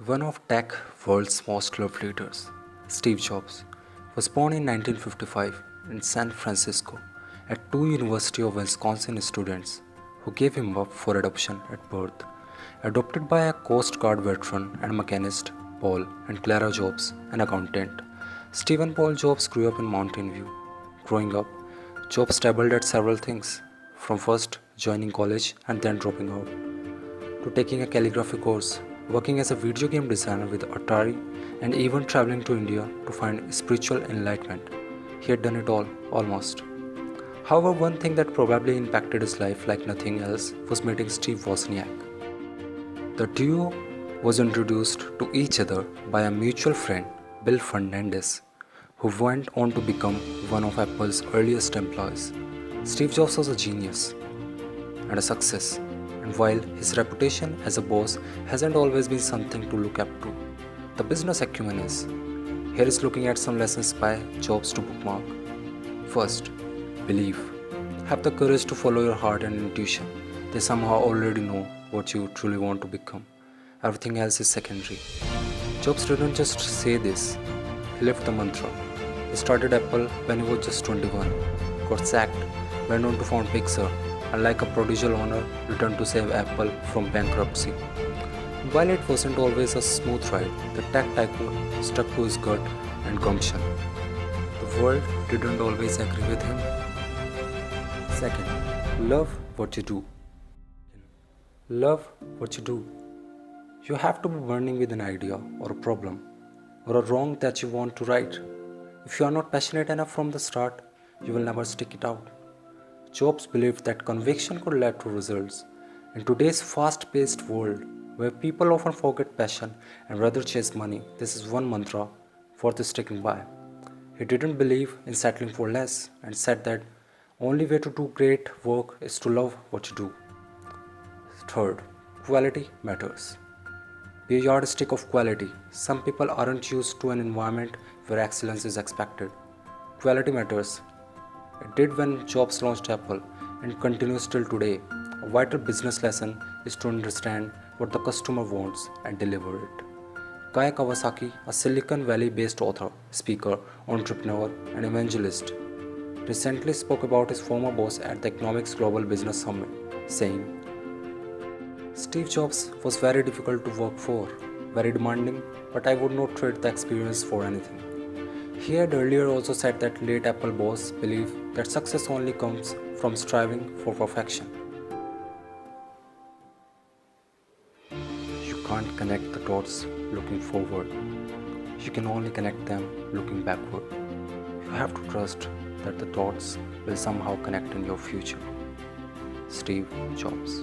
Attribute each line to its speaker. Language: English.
Speaker 1: One of tech world's most loved leaders, Steve Jobs, was born in 1955 in San Francisco at two University of Wisconsin students who gave him up for adoption at birth. Adopted by a Coast Guard veteran and machinist, Paul and Clara Jobs, an accountant. Stephen Paul Jobs grew up in Mountain View. Growing up, Jobs dabbled at several things, from first joining college and then dropping out to taking a calligraphy course, working as a video game designer with Atari, and even traveling to India to find spiritual enlightenment. He had done it all, almost. However, one thing that probably impacted his life like nothing else was meeting Steve Wozniak. The duo was introduced to each other by a mutual friend, Bill Fernandez, who went on to become one of Apple's earliest employees. Steve Jobs was a genius and a success, and while his reputation as a boss hasn't always been something to look up to, the business acumen is. Here is looking at some lessons by Jobs to bookmark. First, believe. Have the courage to follow your heart and intuition. They somehow already know what you truly want to become. Everything else is secondary. Jobs didn't just say this, he lived the mantra. He started Apple when he was just 21, got sacked, went on to found Pixar, and like a prodigal owner, returned to save Apple from bankruptcy. While it wasn't always a smooth ride, the tech tycoon stuck to his gut and gumption. The world didn't always agree with him. Second, love what you do. Love what you do. You have to be burning with an idea or a problem or a wrong that you want to right. If you are not passionate enough from the start, you will never stick it out. Jobs believed that conviction could lead to results. In today's fast-paced world, where people often forget passion and rather chase money, this is one mantra worth sticking by. He didn't believe in settling for less and said that only way to do great work is to love what you do. Third, quality matters. Be a yardstick of quality. Some people aren't used to an environment where excellence is expected. Quality matters. It did when Jobs launched Apple and continues till today. A vital business lesson is to understand what the customer wants and deliver it. Kai Kawasaki, a Silicon Valley based author, speaker, entrepreneur, and evangelist, recently spoke about his former boss at the Economics Global Business Summit, saying, Steve Jobs was very difficult to work for, very demanding, but I would not trade the experience for anything. He had earlier also said that late Apple boss believed that success only comes from striving for perfection. You can't connect the dots looking forward. You can only connect them looking backward. You have to trust that the dots will somehow connect in your future. Steve Jobs.